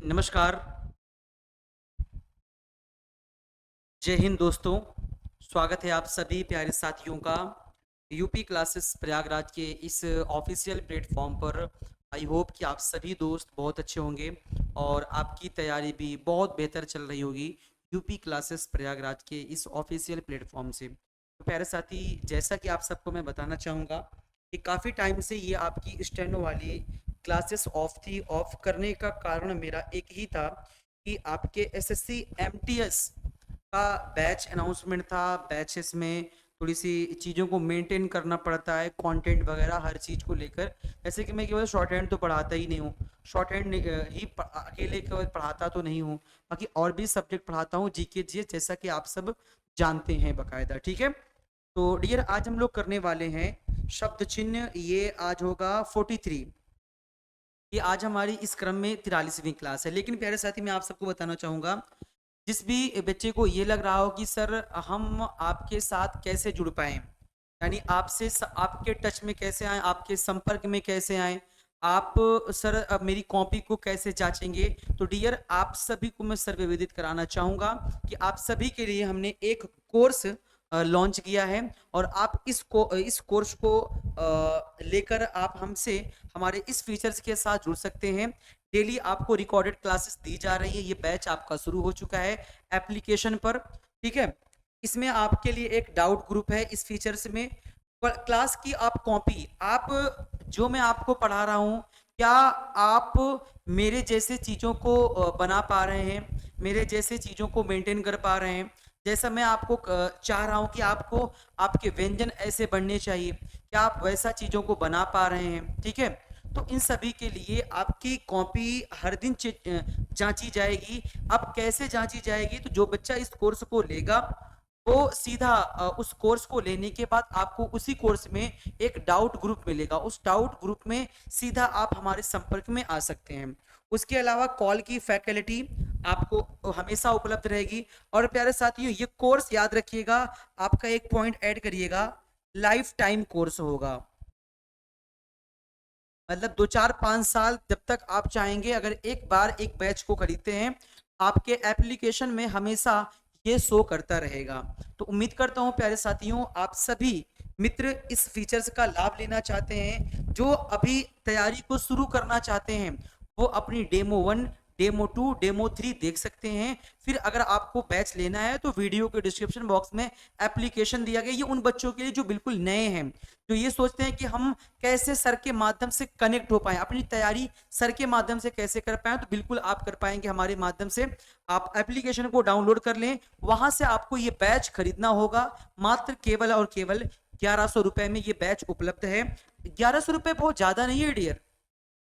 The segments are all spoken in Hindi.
नमस्कार। जय हिंद दोस्तों। स्वागत है आप सभी प्यारे साथियों का यूपी क्लासेस प्रयागराज के इस ऑफिशियल प्लेटफॉर्म पर। आई होप कि आप सभी दोस्त बहुत अच्छे होंगे और आपकी तैयारी भी बहुत बेहतर चल रही होगी यूपी क्लासेस प्रयागराज के इस ऑफिशियल प्लेटफॉर्म से। तो प्यारे साथी, जैसा कि आप सबको मैं बताना चाहूँगा कि काफ़ी टाइम से ये आपकी स्टेनो वाली क्लासेस ऑफ थी। ऑफ करने का कारण मेरा एक ही था कि आपके एसएससी एमटीएस का बैच अनाउंसमेंट था। बैचेस में थोड़ी सी चीज़ों को मेंटेन करना पड़ता है, कंटेंट वगैरह हर चीज़ को लेकर। जैसे कि मैं केवल शॉर्ट हैंड तो पढ़ाता ही नहीं हूँ, शॉर्ट हैंड ही अकेले केवल पढ़ाता तो नहीं हूँ, बाकी और भी सब्जेक्ट पढ़ाता हूँ, जीके जी, जैसा कि आप सब जानते हैं बकायदा। ठीक है, तो डियर आज हम लोग करने वाले हैं शब्द चिन्ह। ये आज होगा 43। ये आज हमारी इस क्रम में 43वीं क्लास है। लेकिन प्यारे साथी, मैं आप सबको बताना चाहूँगा, जिस भी बच्चे को ये लग रहा हो कि सर हम आपके साथ कैसे जुड़ पाएँ, यानी आपसे आपके टच में कैसे आएँ, आपके संपर्क में कैसे आएँ, आप सर अब मेरी कॉपी को कैसे जाँचेंगे? तो डियर आप सभी को मैं सर्वविदित कराना चाहूँगा कि आप सभी के लिए हमने एक कोर्स लॉन्च किया है और आप इस कोर्स को लेकर आप हमसे हमारे इस फीचर्स के साथ जुड़ सकते हैं। डेली आपको रिकॉर्डेड क्लासेस दी जा रही है। ये बैच आपका शुरू हो चुका है एप्लीकेशन पर। ठीक है, इसमें आपके लिए एक डाउट ग्रुप है। इस फीचर्स में क्लास की आप कॉपी, आप जो मैं आपको पढ़ा रहा हूँ, क्या आप मेरे जैसे चीज़ों को बना पा रहे हैं, मेरे जैसे चीज़ों को मेंटेन कर पा रहे हैं? जैसा मैं आपको चाह रहा हूँ कि आपको आपके व्यंजन ऐसे बनने चाहिए, क्या आप वैसा चीज़ों को बना पा रहे हैं? ठीक है, तो इन सभी के लिए आपकी कॉपी हर दिन जांची जाएगी। अब कैसे जांची जाएगी? तो जो बच्चा इस कोर्स को लेगा वो सीधा उस कोर्स को लेने के बाद आपको उसी कोर्स में एक डाउट ग्रुप मिलेगा। उस डाउट ग्रुप में सीधा आप हमारे संपर्क में आ सकते हैं। उसके अलावा कॉल की फैसिलिटी आपको हमेशा उपलब्ध रहेगी। और प्यारे साथियों, ये कोर्स याद रखिएगा, आपका एक पॉइंट ऐड करिएगा, लाइफ टाइम कोर्स होगा। मतलब 2 4 5 साल जब तक आप चाहेंगे, अगर एक बार एक बैच को खरीदते हैं, आपके एप्लीकेशन में हमेशा ये शो करता रहेगा। तो उम्मीद करता हूं प्यारे साथियों, आप सभी मित्र इस फीचर्स का लाभ लेना चाहते हैं। जो अभी तैयारी को शुरू करना चाहते हैं वो अपनी डेमो 1, डेमो 2, डेमो 3 देख सकते हैं। फिर अगर आपको बैच लेना है तो वीडियो के डिस्क्रिप्शन बॉक्स में एप्लीकेशन दिया गया। ये उन बच्चों के लिए जो बिल्कुल नए हैं, जो ये सोचते हैं कि हम कैसे सर के माध्यम से कनेक्ट हो पाए, अपनी तैयारी सर के माध्यम से कैसे कर पाए, तो बिल्कुल आप कर पाएंगे हमारे माध्यम से। आप एप्लीकेशन को डाउनलोड कर लें, वहां से आपको ये बैच खरीदना होगा। मात्र केवल और केवल 1100 रुपए में ये बैच उपलब्ध है। 1100 रुपए बहुत ज्यादा नहीं है डियर,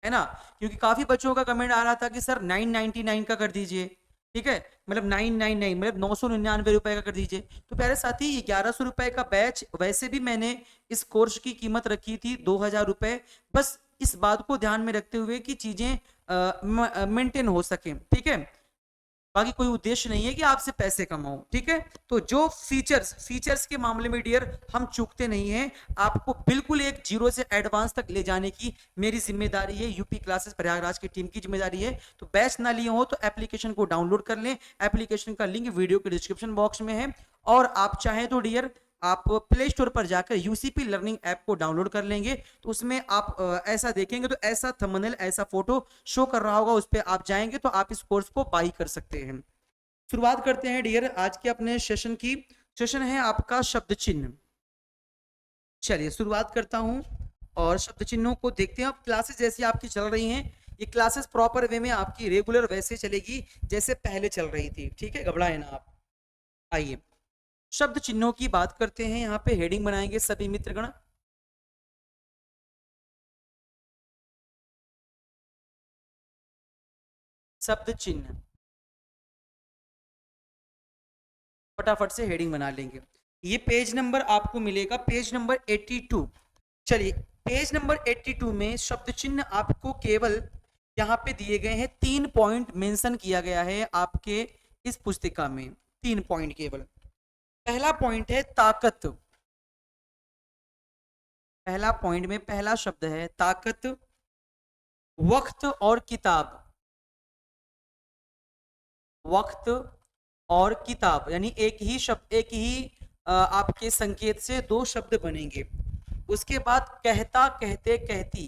है ना? क्योंकि काफी बच्चों का कमेंट आ रहा था कि सर 999 का कर दीजिए। ठीक है, मतलब 999 मतलब 999 रुपए का कर दीजिए। तो प्यारे साथी, ये 1100 रुपए का बैच, वैसे भी मैंने इस कोर्स की कीमत रखी थी 2000 रुपए। बस इस बात को ध्यान में रखते हुए कि चीजें मेंटेन हो सके। ठीक है, बाकी कोई उद्देश्य नहीं है कि आपसे पैसे कमाऊं। ठीक है, तो जो फीचर्स के मामले में डियर हम चूकते नहीं हैं। आपको बिल्कुल एक जीरो से एडवांस तक ले जाने की मेरी जिम्मेदारी है, यूपी क्लासेस प्रयागराज की टीम की जिम्मेदारी है। तो बैच ना लिए हो तो एप्लीकेशन को डाउनलोड कर लें। एप्लीकेशन का लिंक वीडियो के डिस्क्रिप्शन बॉक्स में है। और आप चाहें तो डियर आप प्ले स्टोर पर जाकर यूसीपी लर्निंग ऐप को डाउनलोड कर लेंगे, तो उसमें आप ऐसा देखेंगे तो ऐसा थंबनेल, ऐसा फोटो शो कर रहा होगा, उस पर आप जाएंगे तो आप इस कोर्स को बाई कर सकते हैं। शुरुआत करते हैं डियर आज के अपने सेशन की। सेशन है आपका शब्द चिन्ह। चलिए शुरुआत करता हूं और शब्द चिन्हों को देखते हैं। अब क्लासेस जैसी आपकी चल रही हैं, ये क्लासेस प्रॉपर वे में आपकी रेगुलर वैसे चलेगी जैसे पहले चल रही थी। ठीक है, घबराए ना आप। आइए शब्द चिन्हों की बात करते हैं। यहाँ पे हेडिंग बनाएंगे सभी मित्रगण। शब्द चिन्ह, फटाफट से हेडिंग बना लेंगे। ये पेज नंबर आपको मिलेगा, पेज नंबर 82। चलिए, पेज नंबर 82 में शब्द चिन्ह आपको केवल यहाँ पे दिए गए हैं। 3 पॉइंट मेंशन किया गया है आपके इस पुस्तिका में। 3 पॉइंट केवल। पहला पॉइंट है ताकत। पहला पॉइंट में पहला शब्द है ताकत। वक्त और किताब। वक्त और किताब, यानी एक ही शब्द, एक ही आपके संकेत से दो शब्द बनेंगे। उसके बाद कहता, कहते, कहती,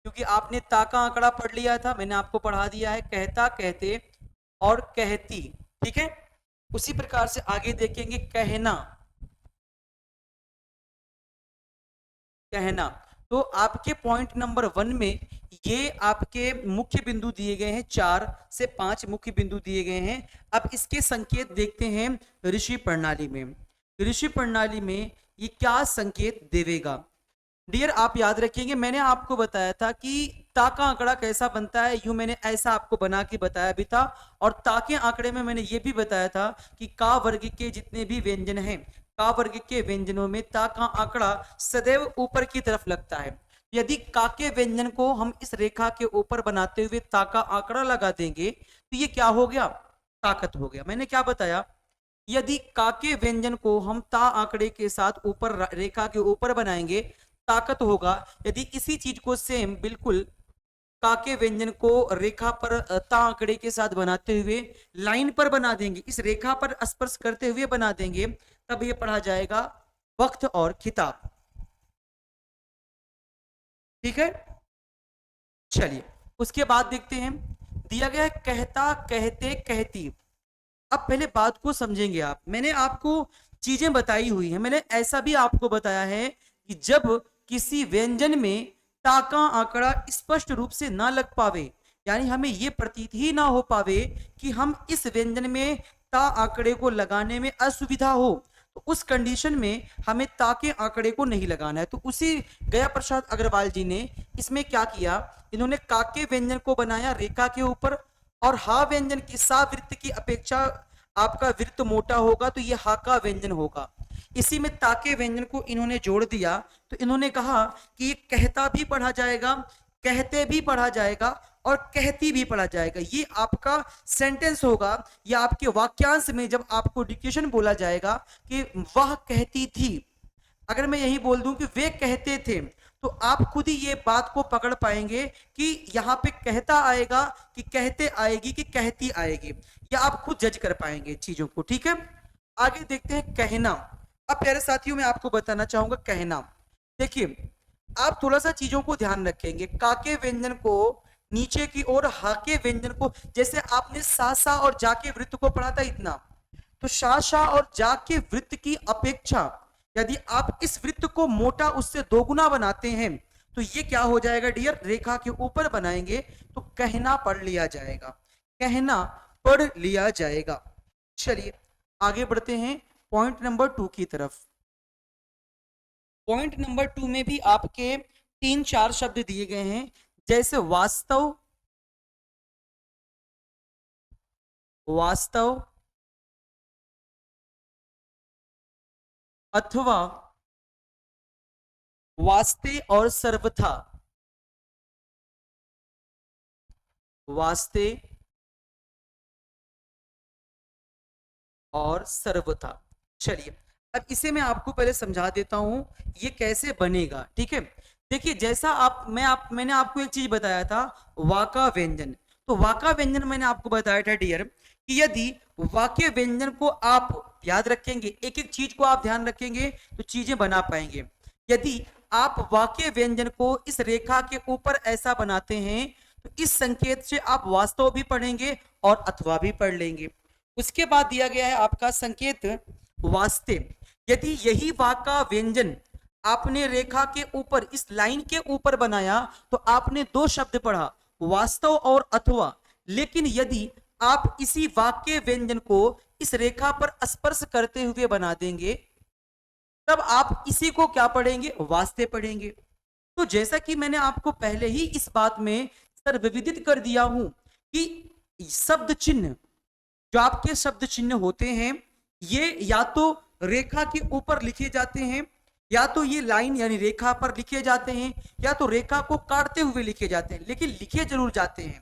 क्योंकि आपने ता का आंकड़ा पढ़ लिया था, मैंने आपको पढ़ा दिया है, कहता, कहते और कहती, ठीक है। उसी प्रकार से आगे देखेंगे, कहना, कहना। तो आपके पॉइंट नंबर 1 में ये आपके मुख्य बिंदु दिए गए हैं, 4 से 5 मुख्य बिंदु दिए गए हैं। अब इसके संकेत देखते हैं ऋषि प्रणाली में। ऋषि प्रणाली में ये क्या संकेत देवेगा। डियर, आप याद रखेंगे, मैंने आपको बताया था कि ता का आंकड़ा कैसा बनता है, यूं मैंने ऐसा आपको बना के बताया भी था। और ता के आंकड़े में मैंने ये भी बताया था कि का वर्ग के जितने भी व्यंजन हैं, का वर्ग के व्यंजनों में ता का आंकड़ा सदैव ऊपर की तरफ लगता है। यदि का के व्यंजन को हम इस रेखा के ऊपर बनाते हुए ता का आंकड़ा लगा देंगे तो ये क्या हो गया, ताकत हो गया। मैंने क्या बताया, यदि का के व्यंजन को हम ता आंकड़े के साथ ऊपर रेखा के ऊपर बनाएंगे, ताकत होगा। यदि इसी चीज को सेम बिल्कुल का के व्यंजन को रेखा पर ता आंकड़े के साथ बनाते हुए लाइन पर बना देंगे, इस रेखा पर स्पर्श करते हुए बना देंगे, तब ये पढ़ा जाएगा वक्त और किताब, ठीक है। चलिए उसके बाद देखते हैं, दिया गया है कहता, कहते, कहती। अब पहले बात को समझेंगे आप, मैंने आपको चीजें बताई हुई है, मैंने ऐसा भी आपको बताया है कि जब किसी व्यंजन में ता का आंकड़ा स्पष्ट रूप से ना लग पावे, यानी हमें यह प्रतीत ही ना हो पावे कि हम इस व्यंजन में ता आंकड़े को लगाने में असुविधा हो, तो उस कंडीशन में हमें ता के आंकड़े को नहीं लगाना है। तो उसी गया प्रसाद अग्रवाल जी ने इसमें क्या किया, इन्होंने का के व्यंजन को बनाया रेखा के ऊपर, और हा व्यंजन की सा वृत्त की अपेक्षा आपका वृत्त मोटा होगा तो यह हा का व्यंजन होगा। इसी में ताके व्यंजन को इन्होंने जोड़ दिया, तो इन्होंने कहा कि ये कहता भी पढ़ा जाएगा, कहते भी पढ़ा जाएगा और कहती भी पढ़ा जाएगा। ये आपका सेंटेंस होगा, या आपके वाक्यांश में जब आपको डिक्टेशन बोला जाएगा कि वह कहती थी, अगर मैं यही बोल दूं कि वे कहते थे, तो आप खुद ही ये बात को पकड़ पाएंगे कि यहाँ पे कहता आएगा कि कहते आएगी कि कहती आएगी, या आप खुद जज कर पाएंगे चीजों को, ठीक है। आगे देखते हैं कहना। अब प्यारे साथियों मैं आपको बताना चाहूंगा कहना, देखिए आप थोड़ा सा चीजों को ध्यान रखेंगे, का के व्यंजन को नीचे की ओर, हा के व्यंजन को, जैसे आपने सा सा और जा के वृत्त को पढ़ा था इतना, तो शा शा और जा के वृत्त की अपेक्षा यदि आप इस वृत्त को मोटा उससे दोगुना बनाते हैं तो ये क्या हो जाएगा डियर, रेखा के ऊपर बनाएंगे तो कहना पढ़ लिया जाएगा, कहना पढ़ लिया जाएगा। चलिए आगे बढ़ते हैं पॉइंट नंबर 2 की तरफ। पॉइंट नंबर 2 में भी आपके 3-4 शब्द दिए गए हैं, जैसे वास्तव, वास्तव, अथवा, वास्ते और सर्वथा, वास्ते और सर्वथा। चलिए अब इसे मैं आपको पहले समझा देता हूं ये कैसे बनेगा, ठीक है। देखिए जैसा मैंने आपको एक चीज बताया था, वाका व्यंजन। तो वाका व्यंजन मैंने आपको बताया था डियर कि यदि वाक्य व्यंजन को आप याद रखेंगे, एक एक चीज को आप ध्यान रखेंगे तो चीजें बना पाएंगे। यदि आप वाक्य व्यंजन को इस रेखा के ऊपर ऐसा बनाते हैं तो इस संकेत से आप वास्तव भी पढ़ेंगे और अथवा भी पढ़ लेंगे। उसके बाद दिया गया है आपका संकेत वास्ते। यदि यही वाका व्यंजन आपने रेखा के ऊपर इस लाइन के ऊपर बनाया तो आपने दो शब्द पढ़ा, वास्तव और अथवा। लेकिन यदि आप इसी वाक्य व्यंजन को इस रेखा पर स्पर्श करते हुए बना देंगे तब आप इसी को क्या पढ़ेंगे, वास्ते पढ़ेंगे। तो जैसा कि मैंने आपको पहले ही इस बात में सर्वविदित कर दिया हूं कि शब्द चिन्ह, जो आपके शब्द चिन्ह होते हैं ये या तो रेखा के ऊपर लिखे जाते हैं, या तो ये लाइन यानी रेखा पर लिखे जाते हैं, या तो रेखा को काटते हुए लिखे जाते हैं, लेकिन लिखे जरूर जाते हैं।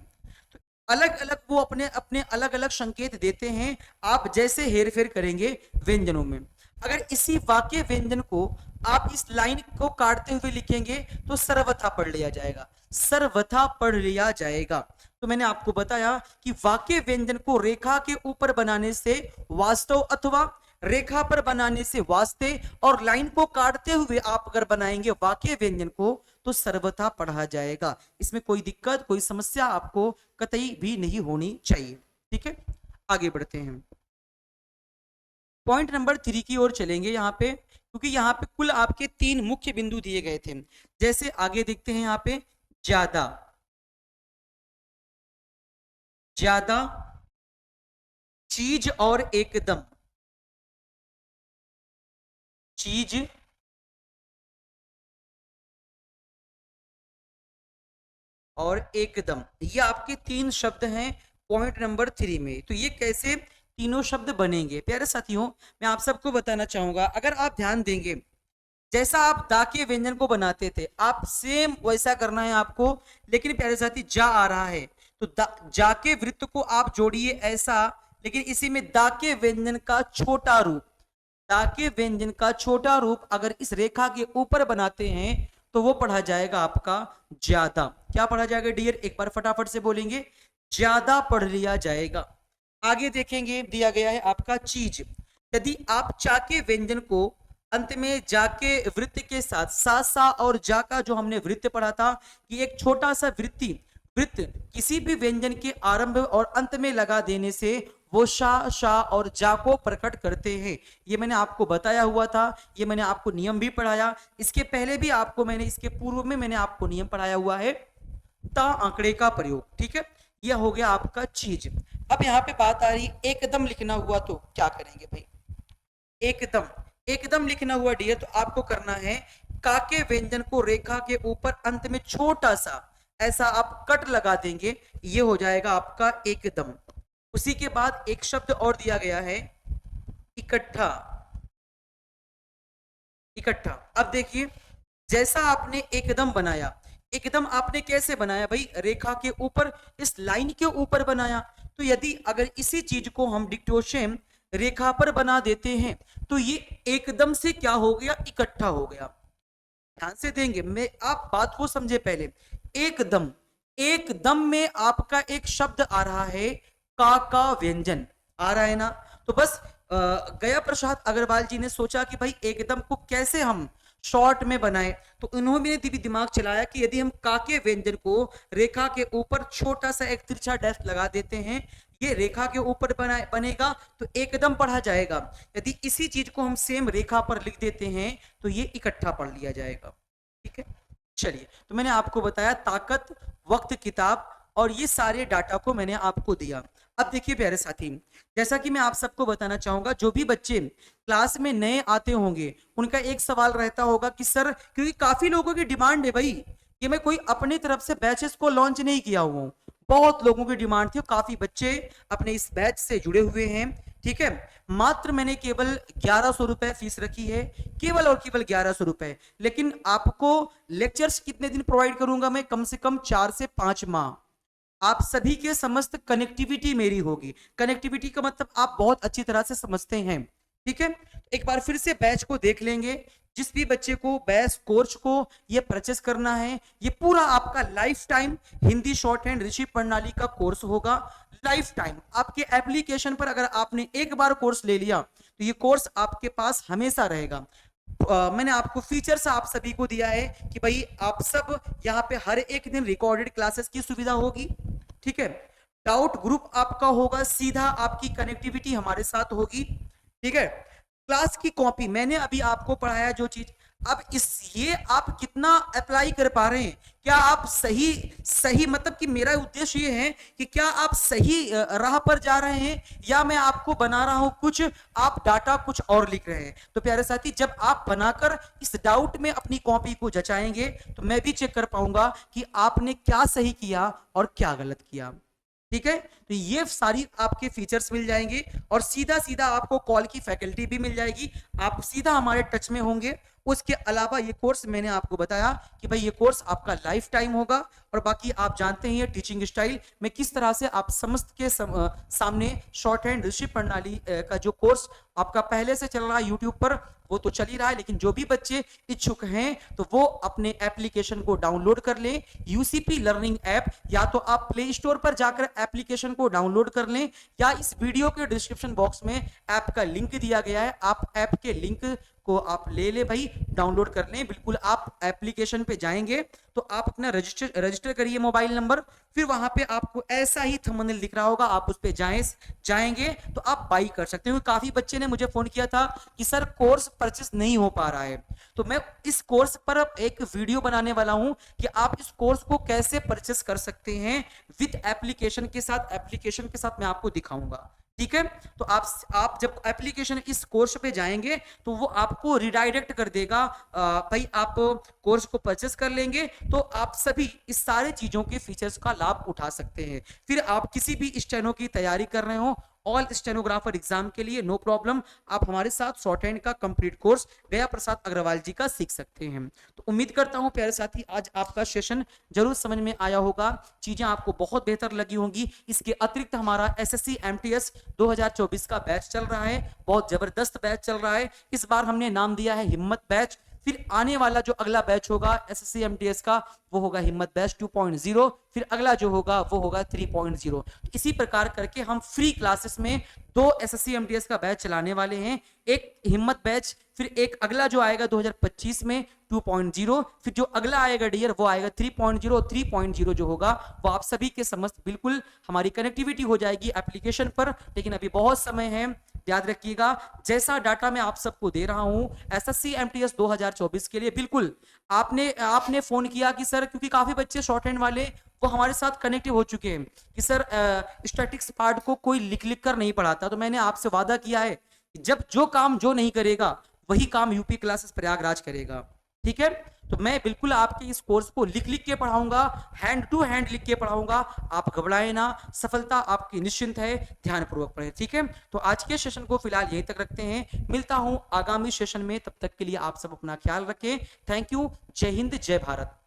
तो अलग अलग वो अपने अपने अलग अलग संकेत देते हैं, आप जैसे हेरफेर करेंगे व्यंजनों में। अगर इसी वाक्य व्यंजन को आप इस लाइन को काटते हुए लिखेंगे तो सर्वथा पढ़ लिया जाएगा, सर्वथा पढ़ लिया जाएगा। तो मैंने आपको बताया कि वाक्य व्यंजन को रेखा के ऊपर बनाने से वास्तव अथवा रेखा पर बनाने से वास्ते और लाइन को काटते हुए आप अगर बनाएंगे वाक्य व्यंजन को तो सर्वथा पढ़ा जाएगा। इसमें कोई दिक्कत कोई समस्या आपको कतई भी नहीं होनी चाहिए। ठीक है, आगे बढ़ते हैं। पॉइंट नंबर 3 की ओर चलेंगे यहाँ पे, क्योंकि यहाँ पे कुल आपके 3 मुख्य बिंदु दिए गए थे। जैसे आगे देखते हैं यहाँ पे ज्यादा, ज्यादा, चीज और एकदम, चीज और एकदम, ये आपके 3 शब्द हैं पॉइंट नंबर 3 में। तो ये कैसे तीनों शब्द बनेंगे प्यारे साथियों, मैं आप सबको बताना चाहूंगा। अगर आप ध्यान देंगे, जैसा आप दा के व्यंजन को बनाते थे आप सेम वैसा करना है आपको, लेकिन प्यारे साथी जा आ रहा है तो जा के वृत्त को आप जोड़िए ऐसा, लेकिन इसी में दा के व्यंजन का छोटा रूप, दा के व्यंजन का छोटा रूप अगर इस रेखा के ऊपर बनाते हैं तो वो पढ़ा जाएगा आपका ज्यादा। क्या पढ़ा जाएगा डियर, एक बार फटाफट से बोलेंगे, ज्यादा पढ़ लिया जाएगा। आगे देखेंगे दिया गया है आपका चीज। यदि आप चा के व्यंजन को अंत में जाके वृत्त के साथ सा सा और जा का जो हमने वृत्त पढ़ा था कि एक छोटा सा वृत्त किसी भी व्यंजन के आरंभ और अंत में लगा देने से वो शा और जा को प्रकट करते हैं। ये मैंने आपको बताया हुआ था, ये मैंने आपको नियम भी पढ़ाया, इसके पहले भी आपको मैंने, इसके पूर्व में मैंने आपको नियम पढ़ाया हुआ है ता आंकड़े का प्रयोग। ठीक है, यह हो गया आपका चीज। अब यहाँ पे बात आ रही एकदम लिखना हुआ तो क्या करेंगे भाई, एकदम, एकदम लिखना हुआ डियर तो आपको करना है का के व्यंजन को रेखा के ऊपर अंत में छोटा सा ऐसा आप कट लगा देंगे, ये हो जाएगा आपका एकदम। उसी के बाद एक शब्द और दिया गया है इकट्ठा, इकट्ठा। अब देखिए जैसा आपने एकदम बनाया, एकदम आपने कैसे बनाया भाई, रेखा के ऊपर इस लाइन के ऊपर बनाया। तो यदि अगर इसी चीज को हम डिक्टोशेम रेखा पर बना देते हैं तो ये एकदम से क्या हो गया, इकट्ठा हो गया। ध्यान से देंगे, मैं आप बात को समझे पहले। एकदम, एकदम में आपका एक शब्द आ रहा है का व्यंजन आ रहा है ना, तो बस गया प्रसाद अग्रवाल जी ने सोचा कि भाई एकदम को कैसे हम शॉर्ट में बनाए, तो उन्होंने भी दिमाग चलाया कि यदि हम का के व्यंजन को रेखा के ऊपर छोटा सा एक तिरछा डैश लगा देते हैं, ये रेखा के ऊपर बनेगा तो एकदम पढ़ा जाएगा। यदि इसी चीज को हम सेम रेखा पर लिख देते हैं तो ये इकट्ठा पढ़ लिया जाएगा। ठीक है, चलिए, तो मैंने आपको बताया ताकत, वक्त, किताब और ये सारे डाटा को मैंने आपको दिया। अब देखिए प्यारे साथी, जैसा कि मैं आप सबको बताना चाहूंगा, जो भी बच्चे क्लास में नए आते होंगे उनका एक सवाल रहता होगा कि सर, क्योंकि काफी लोगों की डिमांड है भाई, ये मैं कोई अपनी तरफ से बैचेस को लॉन्च नहीं किया हुआ हूं, बहुत लोगों की डिमांड थी, काफी बच्चे अपने इस बैच से जुड़े हुए हैं। ठीक है, मात्र मैंने केवल 1100 रुपए फीस रखी है, केवल और केवल 1100 रुपए, लेकिन आपको लेक्चर्स कितने दिन प्रोवाइड करूंगा मैं, कम से कम 4 से 5 माह आप सभी के समस्त कनेक्टिविटी मेरी होगी। कनेक्टिविटी का मतलब आप बहुत अच्छी तरह से समझते हैं। ठीक है, एक बार फिर से बैच को देख लेंगे। जिस भी बच्चे को बैच कोर्स को ये परचेस करना है, ये पूरा आपका lifetime Hindi shorthand Rishi प्रणाली का कोर्स होगा। लाइफ टाइम आपके एप्लीकेशन पर अगर आपने एक बार कोर्स ले लिया तो ये कोर्स आपके पास हमेशा रहेगा। मैंने आपको फीचर्स आप सभी को दिया है कि भाई आप सब यहाँ पे हर एक दिन रिकॉर्डेड क्लासेस की सुविधा होगी। ठीक है, डाउट ग्रुप आपका होगा, सीधा आपकी कनेक्टिविटी हमारे साथ होगी। ठीक है, क्लास की कॉपी मैंने अभी आपको पढ़ाया जो चीज, अब इस ये आप कितना अप्लाई कर पा रहे हैं, क्या आप सही मतलब कि मेरा उद्देश्य ये है कि क्या आप सही राह पर जा रहे हैं या मैं आपको बना रहा हूं कुछ, आप डाटा कुछ और लिख रहे हैं। तो प्यारे साथी, जब आप बनाकर इस डाउट में अपनी कॉपी को जचाएंगे तो मैं भी चेक कर पाऊंगा कि आपने क्या सही किया और क्या गलत किया। ठीक है, तो ये सारी आपके फीचर्स मिल जाएंगे और सीधा सीधा आपको कॉल की फैकल्टी भी मिल जाएगी, आप सीधा हमारे टच में होंगे। उसके अलावा ये कोर्स मैंने आपको बताया कि भाई ये कोर्स आपका लाइफ टाइम होगा और बाकी आप जानते हैं ये टीचिंग स्टाइल में किस तरह से आप समस्त के सामने शॉर्ट हैंड ऋषि प्रणाली का जो कोर्स आपका पहले से चल रहा है यूट्यूब पर, वो तो चल ही रहा है, लेकिन जो भी बच्चे इच्छुक हैं तो वो अपने एप्लीकेशन को डाउनलोड कर लें, यूसीपी लर्निंग ऐप, या तो आप प्ले स्टोर पर जाकर एप्लीकेशन को डाउनलोड कर लें, या इस वीडियो के डिस्क्रिप्शन बॉक्स में ऐप का लिंक दिया गया है, आप ऐप के लिंक को आप ले ले भाई, डाउनलोड कर लें। बिल्कुल आप एप्लीकेशन पे जाएंगे तो आप अपना रजिस्टर करिए मोबाइल नंबर, फिर वहां पे आपको ऐसा ही थंबनेल दिख रहा होगा, आप उस पे जाएंगे तो आप बाई कर सकते हो। काफी बच्चे ने मुझे फोन किया था कि सर कोर्स परचेस नहीं हो पा रहा है, तो मैं इस कोर्स पर एक वीडियो बनाने वाला हूं कि आप इस कोर्स को कैसे परचेस कर सकते हैं विद एप्लीकेशन के साथ। एप्लीकेशन के साथ मैं आपको दिखाऊंगा, ठीक है। तो आप जब एप्लीकेशन इस कोर्स पे जाएंगे तो वो आपको रिडायरेक्ट कर देगा, भाई आप कोर्स को परचेस कर लेंगे तो आप सभी इस सारे चीजों के फीचर्स का लाभ उठा सकते हैं। फिर आप किसी भी स्टेनो की तैयारी कर रहे हो, ऑल स्टेनोग्राफर एग्जाम के लिए, नो प्रॉब्लम, आप हमारे साथ शॉर्ट हैंड का कंप्लीट कोर्स गया प्रसाद अग्रवाल जी का सीख सकते हैं। तो उम्मीद करता हूं प्यारे साथी आज आपका सेशन जरूर समझ में आया होगा, चीजें आपको बहुत बेहतर लगी होंगी। इसके अतिरिक्त हमारा एसएससी एमटीएस 2024 का बैच चल रहा है, बहुत जबरदस्त बैच चल रहा है। इस बार हमने नाम दिया है हिम्मत बैच। फिर आने वाला जो अगला बैच होगा एसएससी एमटीएस का वो होगा हिम्मत बैच 2.0, फिर अगला जो होगा वो होगा 3.0। तो इसी प्रकार करके हम फ्री क्लासेस में 2 एसएससी एमटीएस का बैच चलाने वाले हैं, एक हिम्मत बैच, फिर एक अगला जो आएगा 2025 में 2.0, फिर जो अगला आएगा डियर वो आएगा 3.0। 3.0 जो होगा वो आप सभी के समस्त बिल्कुल हमारी कनेक्टिविटी हो जाएगी एप्लीकेशन पर, लेकिन अभी बहुत समय है, याद रखिएगा। जैसा डाटा मैं आप सबको दे रहा हूं एसएससी एमटीएस 2024 के लिए, बिल्कुल आपने फोन किया कि सर, क्योंकि काफी बच्चे शॉर्ट हैंड वाले वो हमारे साथ कनेक्टिव हो चुके हैं कि सर स्टैटिक्स पार्ट को कोई लिख कर नहीं पढ़ाता, तो मैंने आपसे वादा किया है कि जब जो काम जो नहीं करेगा वही काम यूपी क्लासेस प्रयागराज करेगा, ठीक है। तो मैं बिल्कुल आपके इस कोर्स को लिख के पढ़ाऊंगा, हैंड टू हैंड लिख के पढ़ाऊंगा, आप घबराए ना, सफलता आपकी निश्चिंत है, ध्यानपूर्वक पढ़ें, ठीक है। तो आज के सेशन को फिलहाल यहीं तक रखते हैं, मिलता हूं आगामी सेशन में, तब तक के लिए आप सब अपना ख्याल रखें। थैंक यू, जय हिंद, जय भारत।